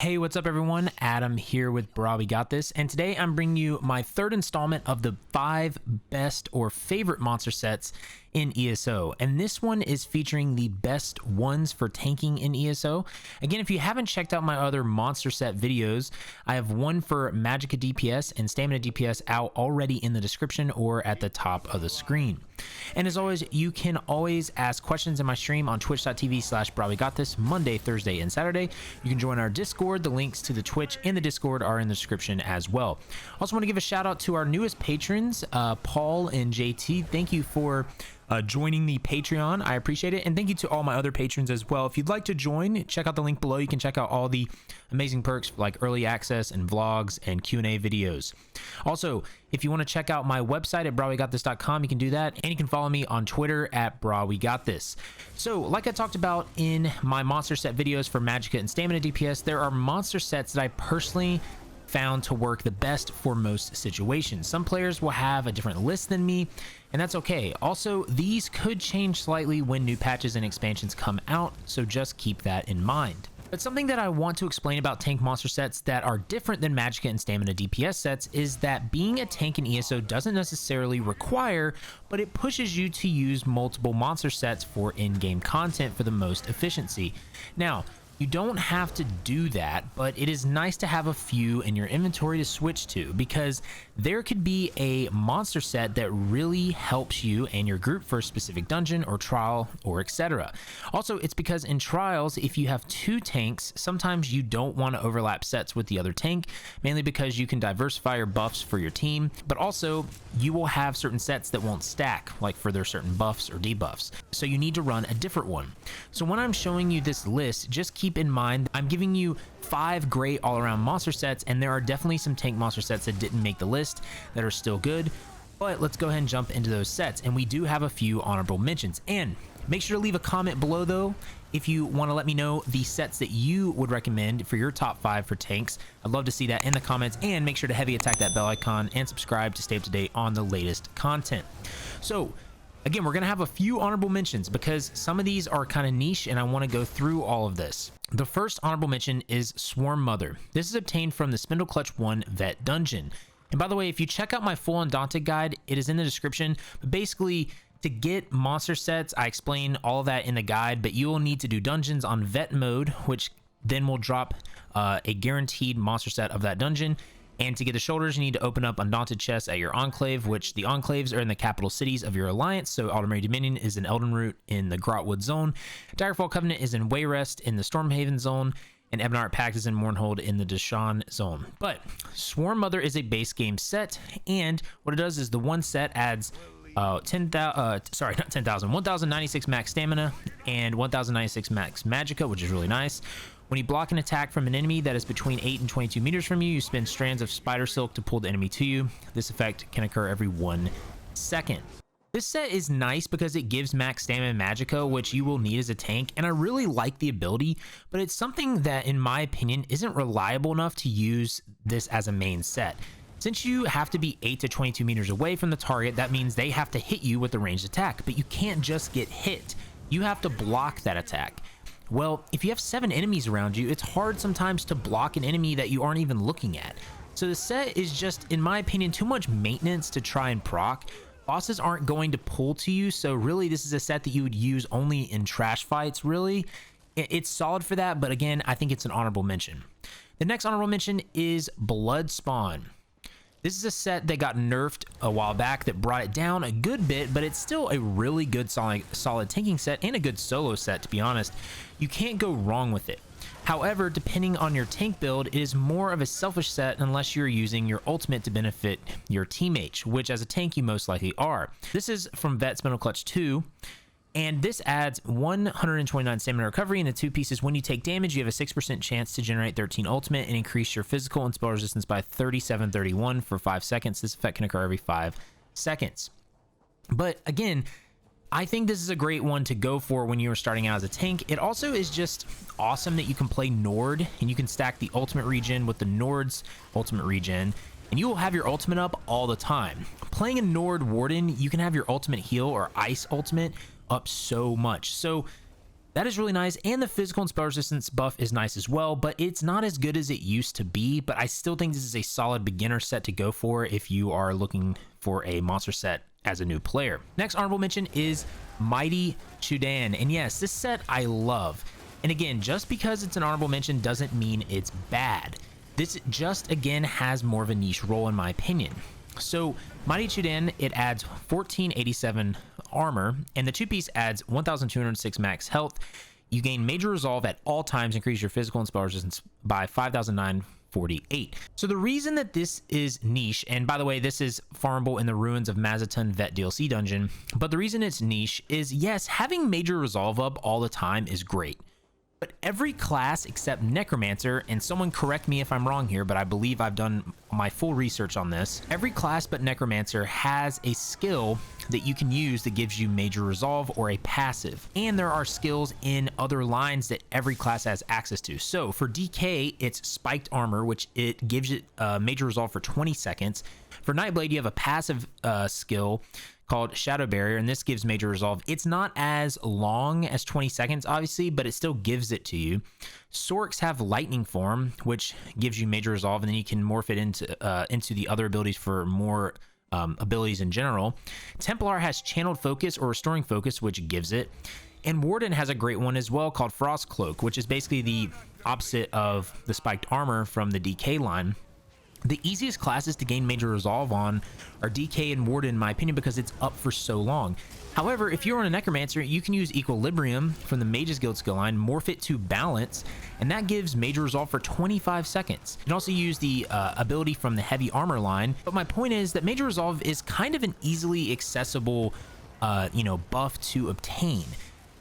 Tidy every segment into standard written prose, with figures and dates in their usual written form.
Hey, what's up everyone? Adam here with brahwegotthis, and today I'm bringing you my third installment of the 5 best or favorite monster sets in ESO, and this one is featuring the best ones for tanking in ESO. Again, if you haven't checked out my other monster set videos, I have one for Magicka DPS and Stamina DPS out already in the description or at the top of the screen. And as always, you can always ask questions in my stream on twitch.tv/brahwegotthis Monday, Thursday, and Saturday. You can join our Discord. The links to the Twitch and the Discord are in the description as well. Also want to give a shout out to our newest patrons, Paul and JT. Thank you for joining the Patreon. I appreciate it, and thank you to all my other patrons as well. If you'd like to join, check out the link below. You can check out all the amazing perks like early access and vlogs and Q&A videos. Also, if you want to check out my website at brahwegotthis.com, you can do that, and you can follow me on Twitter at brahwegotthis. So like I talked about in my monster set videos for Magicka and Stamina DPS, there are monster sets that I personally found to work the best for most situations. Some players will have a different list than me, and that's okay. Also, these could change slightly when new patches and expansions come out, so just keep that in mind. But something that I want to explain about tank monster sets that are different than Magicka and Stamina DPS sets is that being a tank in ESO doesn't necessarily require, but it pushes you to use multiple monster sets for in-game content for the most efficiency. Now, you don't have to do that, but it is nice to have a few in your inventory to switch to, because there could be a monster set that really helps you and your group for a specific dungeon or trial or etc. Also, it's because in trials, if you have 2 tanks, sometimes you don't want to overlap sets with the other tank, mainly because you can diversify your buffs for your team, but also you will have certain sets that won't stack, like for their certain buffs or debuffs. So you need to run a different one. So when I'm showing you this list, just keep in mind I'm giving you 5 great all-around monster sets, and there are definitely some tank monster sets that didn't make the list that are still good, but let's go ahead and jump into those sets. And we do have a few honorable mentions, and make sure to leave a comment below though if you want to let me know the sets that you would recommend for your top 5 for tanks. I'd love to see that in the comments, and make sure to heavy attack that bell icon and subscribe to stay up to date on the latest content. So again, we're going to have a few honorable mentions because some of these are kind of niche and I want to go through all of this. The first honorable mention is Swarm Mother. This is obtained from the Spindle Clutch 1 Vet Dungeon. And by the way, if you check out my full Undaunted guide, it is in the description. But basically, to get monster sets, I explain all of that in the guide, but you will need to do dungeons on Vet mode, which then will drop a guaranteed monster set of that dungeon. And to get the shoulders, you need to open up Undaunted chests at your enclave, which the enclaves are in the capital cities of your alliance. So Aldermary Dominion is in Eldenroot in the Grotwood zone, Daggerfall Covenant is in Wayrest in the Stormhaven zone, and Ebonheart Pact is in Mournhold in the Deshaun zone. But Swarm Mother is a base game set, and what it does is the one set adds 1096 max stamina and 1096 max magicka, which is really nice. When you block an attack from an enemy that is between 8 and 22 meters from you, you spin strands of spider silk to pull the enemy to you. This effect can occur every 1 second. This set is nice because it gives max stamina and magicka, which you will need as a tank, and I really like the ability, but it's something that, in my opinion, isn't reliable enough to use this as a main set. Since you have to be 8 to 22 meters away from the target, that means they have to hit you with a ranged attack, but you can't just get hit. You have to block that attack. Well, if you have 7 enemies around you, it's hard sometimes to block an enemy that you aren't even looking at. So the set is just, in my opinion, too much maintenance to try and proc. Bosses aren't going to pull to you, so really this is a set that you would use only in trash fights, really. It's solid for that, but again, I think it's an honorable mention. The next honorable mention is BLOODSPAWN. This is a set that got nerfed a while back that brought it down a good bit, but it's still a really good solid tanking set and a good solo set, to be honest. You can't go wrong with it. However, depending on your tank build, it is more of a selfish set unless you're using your ultimate to benefit your teammates, which as a tank you most likely are. This is from Vet Spindle Clutch 2. And this adds 129 stamina recovery into 2 pieces. When you take damage, you have a 6% chance to generate 13 ultimate and increase your physical and spell resistance by 3731 for 5 seconds. This effect can occur every 5 seconds. But again, I think this is a great one to go for when you are starting out as a tank. It also is just awesome that you can play Nord and you can stack the ultimate regen with the Nord's ultimate regen, and you will have your ultimate up all the time. Playing a Nord Warden, you can have your ultimate heal or ice ultimate up so much. So That is really nice, and the physical and spell resistance buff is nice as well, but it's not as good as it used to be. But I still think this is a solid beginner set to go for if you are looking for a monster set as a new player. Next honorable mention is Mighty CHUDAN, and yes, this set I love. And again, just because it's an honorable mention doesn't mean it's bad. This just, again, has more of a niche role in my opinion. So Mighty CHUDAN, it adds 1487 armor, and the 2-piece adds 1206 max health. You gain major resolve at all times, increase your physical and spell resistance by 5948. So the reason that this is niche, and by the way, this is farmable in the Ruins of Mazatun Vet DLC dungeon, but the reason it's niche is, yes, having major resolve up all the time is great. But every class except Necromancer, and someone correct me if I'm wrong here, but I believe I've done my full research on this. Every class but Necromancer has a skill that you can use that gives you major resolve or a passive. And there are skills in other lines that every class has access to. So for DK, it's spiked armor, which it gives it major resolve for 20 seconds. For Nightblade, you have a passive skill called Shadow Barrier, and this gives major resolve. It's not as long as 20 seconds, obviously, but it still gives it to you. Sorks have Lightning Form, which gives you major resolve, and then you can morph it into the other abilities for more abilities in general. Templar has Channeled Focus or Restoring Focus, which gives it. And Warden has a great one as well called Frost Cloak, which is basically the opposite of the spiked armor from the DK line. The easiest classes to gain major resolve on are DK and Warden, in my opinion, because it's up for so long. However, if you're on a Necromancer, you can use Equilibrium from the Mage's Guild skill line, morph it to Balance, and that gives major resolve for 25 seconds. You can also use the ability from the Heavy Armor line, but my point is that major resolve is kind of an easily accessible, buff to obtain.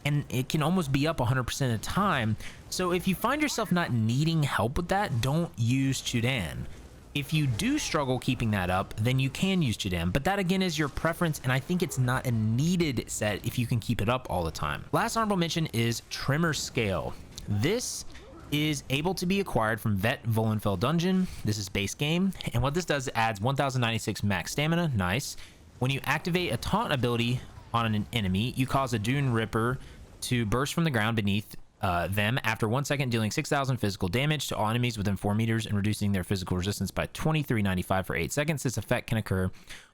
And it can almost be up 100% of the time. So if you find yourself not needing help with that, don't use CHUDAN. If you do struggle keeping that up, then you can use CHUDAN, but that again is your preference, and I think it's not a needed set if you can keep it up all the time. Last honorable mention is TREMORSCALE. This is able to be acquired from Vet Vollenfeld Dungeon. This is base game, and what this does, it adds 1096 max stamina, nice. When you activate a taunt ability on an enemy, you cause a Dune Ripper to burst from the ground beneath them after 1 second, dealing 6,000 physical damage to all enemies within 4 meters and reducing their physical resistance by 2395 for 8 seconds. This effect can occur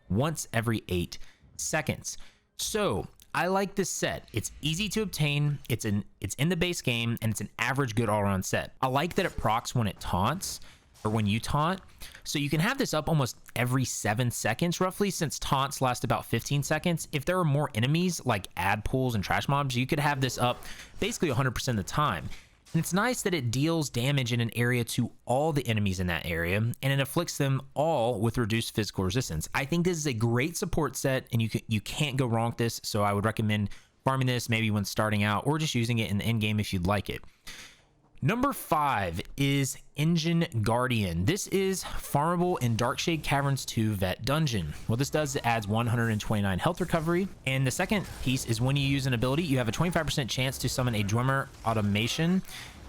once every 8 seconds. So I like this set. It's easy to obtain. It's in the base game, and it's an average good all-around set. I like that it procs when it taunts, or when you taunt. So you can have this up almost every 7 seconds roughly, since taunts last about 15 seconds. If there are more enemies like ad pools and trash mobs, you could have this up basically 100% of the time. And it's nice that it deals damage in an area to all the enemies in that area, and it afflicts them all with reduced physical resistance. I think this is a great support set, and you can't go wrong with this, so I would recommend farming this maybe when starting out, or just using it in the end game if you'd like it. Number 5 is Engine Guardian. This is farmable in Darkshade Caverns 2 Vet Dungeon. What this does, it adds 129 health recovery. And the second piece is when you use an ability, you have a 25% chance to summon a Dwemer automation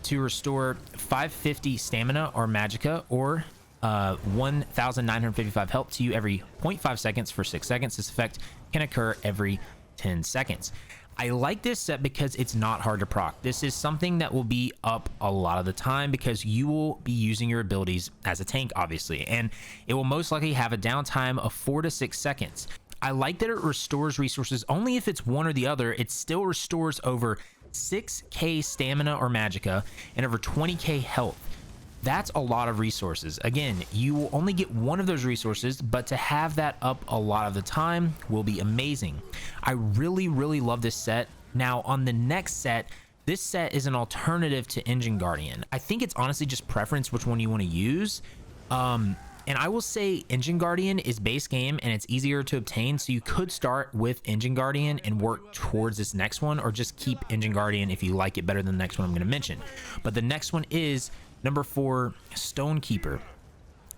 to restore 550 stamina or magicka, or 1,955 health to you every 0.5 seconds for 6 seconds. This effect can occur every 10 seconds. I like this set because it's not hard to proc. This is something that will be up a lot of the time because you will be using your abilities as a tank, obviously, and it will most likely have a downtime of 4 to 6 seconds. I like that it restores resources only if it's one or the other. It still restores over 6k stamina or magicka and over 20k health. That's a lot of resources. Again, you will only get one of those resources, but to have that up a lot of the time will be amazing. I really, really love this set. Now, on the next set, this set is an alternative to Engine Guardian. I think it's honestly just preference which one you want to use. And I will say Engine Guardian is base game and it's easier to obtain, so you could start with Engine Guardian and work towards this next one, or just keep Engine Guardian if you like it better than the next one I'm going to mention. But the next one is number 4, Stonekeeper.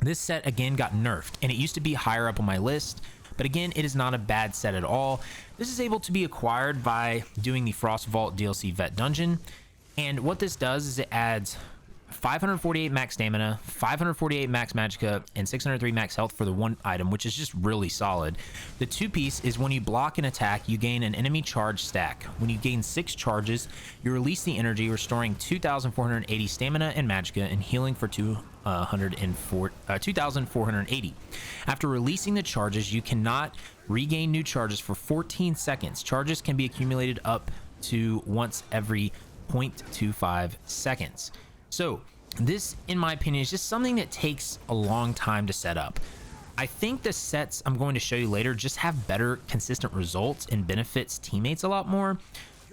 This set again got nerfed, and it used to be higher up on my list, but again, it is not a bad set at all. This is able to be acquired by doing the Frost Vault DLC Vet Dungeon, and what this does is it adds 548 max stamina, 548 max magicka, and 603 max health for the one item, which is just really solid. The two piece is when you block an attack, you gain an enemy charge stack. When you gain 6 charges, you release the energy, restoring 2,480 stamina and magicka and healing for 2,480. After releasing the charges, you cannot regain new charges for 14 seconds. Charges can be accumulated up to once every 0.25 seconds. So this, in my opinion, is just something that takes a long time to set up. I think the sets I'm going to show you later just have better consistent results and benefits teammates a lot more.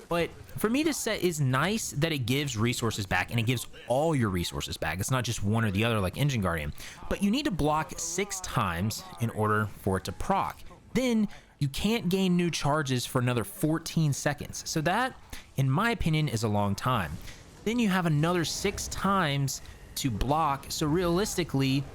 But for me, this set is nice that it gives resources back, and it gives all your resources back. It's not just one or the other like Engine Guardian. But you need to block 6 times in order for it to proc. Then you can't gain new charges for another 14 seconds. So that, in my opinion, is a long time. Then you have another 6 times to block. So realistically,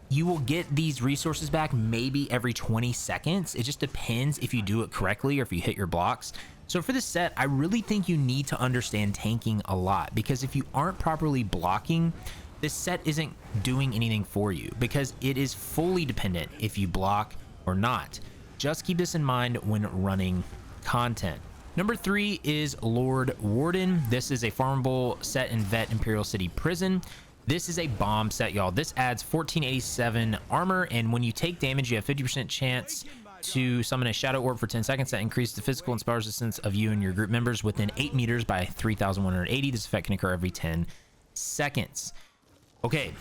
you will get these resources back maybe every 20 seconds. It just depends if you do it correctly or if you hit your blocks. So for this set, I really think you need to understand tanking a lot, because if you aren't properly blocking, this set isn't doing anything for you, because it is fully dependent if you block or not. Just keep this in mind when running content. Number 3 is Lord Warden. This is a farmable set in Vet Imperial City Prison. This is a bomb set, y'all. This adds 1487 armor, and when you take damage, you have 50% chance to summon a shadow orb for 10 seconds that increases the physical and spell resistance of you and your group members within 8 meters by 3,180. This effect can occur every 10 seconds. Okay.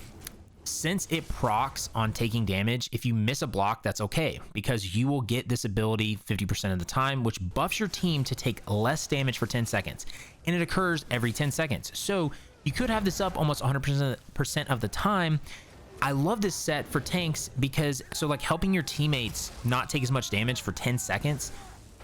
Since it procs on taking damage, if you miss a block, that's okay, because you will get this ability 50% of the time, which buffs your team to take less damage for 10 seconds, and it occurs every 10 seconds. So you could have this up almost 100% of the time. I love this set for tanks because, so like helping your teammates not take as much damage for 10 seconds,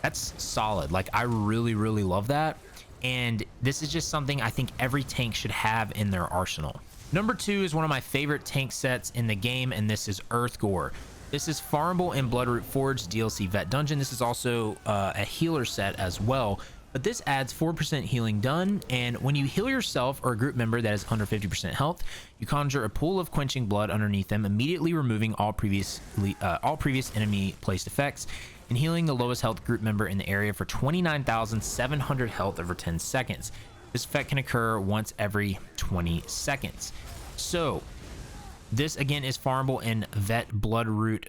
that's solid. Like, I really, really love that. And this is just something I think every tank should have in their arsenal. Number 2 is one of my favorite tank sets in the game, and this is Earthgore. This is farmable in Bloodroot Forge DLC Vet Dungeon. This is also a healer set as well, but this adds 4% healing done, and when you heal yourself or a group member that is under 50% health, you conjure a pool of quenching blood underneath them, immediately removing all previous enemy placed effects and healing the lowest health group member in the area for 29,700 health over 10 seconds. This effect can occur once every 20 seconds. So this again is farmable in Vet Bloodroot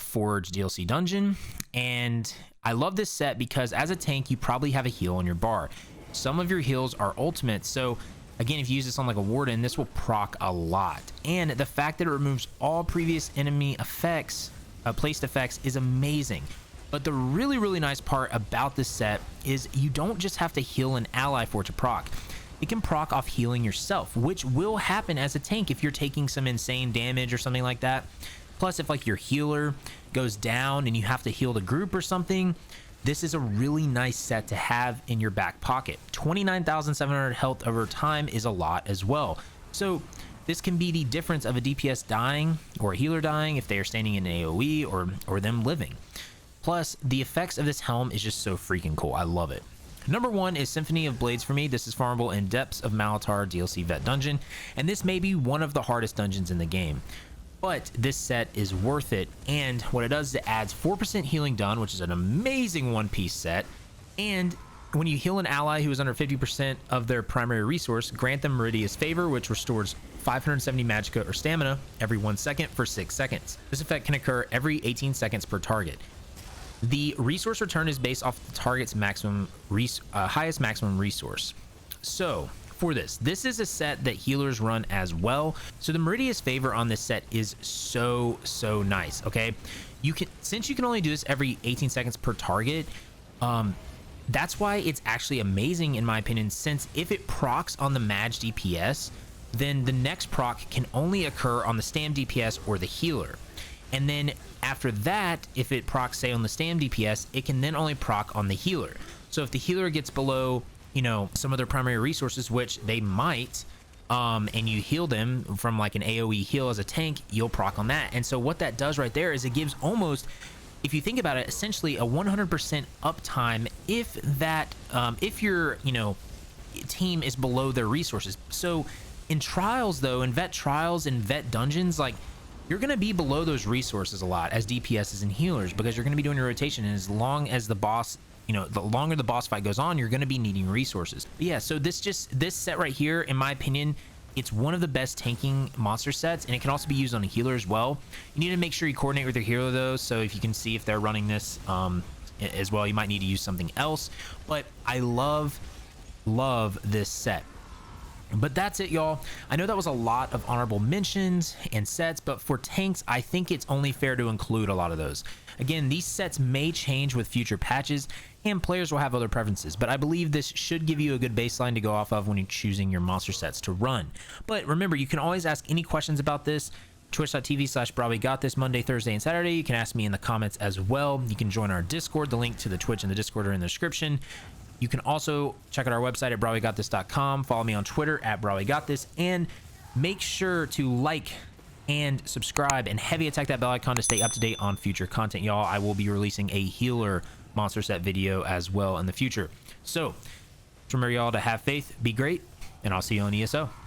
Forge DLC Dungeon, and I love this set because as a tank you probably have a heal on your bar. Some of your heals are ultimates, so again, if you use this on like a Warden, this will proc a lot. And the fact that it removes all previous enemy effects, placed effects, is amazing. But the really, really nice part about this set is you don't just have to heal an ally for it to proc. It can proc off healing yourself, which will happen as a tank if you're taking some insane damage or something like that. Plus, if like your healer goes down and you have to heal the group or something, this is a really nice set to have in your back pocket. 29,700 health over time is a lot as well. So this can be the difference of a DPS dying or a healer dying if they are standing in an AoE or them living. Plus, the effects of this helm is just so freaking cool. I love it. Number 1 is Symphony of Blades for me. This is farmable in Depths of Malatar DLC Vet Dungeon, and this may be one of the hardest dungeons in the game. But this set is worth it, and what it does is it adds 4% healing done, which is an amazing one-piece set, and when you heal an ally who is under 50% of their primary resource, grant them Meridia's Favor, which restores 570 magicka or stamina every 1 second for 6 seconds. This effect can occur every 18 seconds per target. The resource return is based off the target's highest maximum resource. So for this is a set that healers run as well. So the Meridia's Favor on this set is so nice. Okay, since you can only do this every 18 seconds per target, that's why it's actually amazing in my opinion, since if it procs on the Mage DPS, then the next proc can only occur on the Stam DPS or the healer. And then after that, if it procs, say, on the Stam DPS, it can then only proc on the healer. So if the healer gets below, you know, some of their primary resources, which they might, and you heal them from like an AoE heal as a tank, you'll proc on that. And so what that does right there is it gives almost, if you think about it, essentially a 100% uptime if that, if your, you know, team is below their resources. So In trials though, in vet trials and vet dungeons, like, you're going to be below those resources a lot as DPSs and healers, because you're going to be doing your rotation, and as long as the boss, you know, the longer the boss fight goes on, you're going to be needing resources. But yeah, so this set right here, in my opinion, it's one of the best tanking monster sets, and it can also be used on a healer as well. You need to make sure you coordinate with your healer though, so if you can see if they're running this as well, you might need to use something else. But I love this set. But that's it, y'all. I know that was a lot of honorable mentions and sets, but for tanks, I think it's only fair to include a lot of those. Again, these sets may change with future patches, and players will have other preferences, but I believe this should give you a good baseline to go off of when you're choosing your monster sets to run. But remember, you can always ask any questions about this. Twitch.tv/brahwegotthis, Monday, Thursday, and Saturday. You can ask me in the comments as well. You can join our Discord. The link to the Twitch and the Discord are in the description. You can also check out our website at brahwegotthis.com. Follow me on Twitter at brahwegotthis, and make sure to like and subscribe and heavy attack that bell icon to stay up to date on future content, y'all. I will be releasing a healer monster set video as well in the future. So remember, y'all, to have faith, be great, and I'll see you on ESO.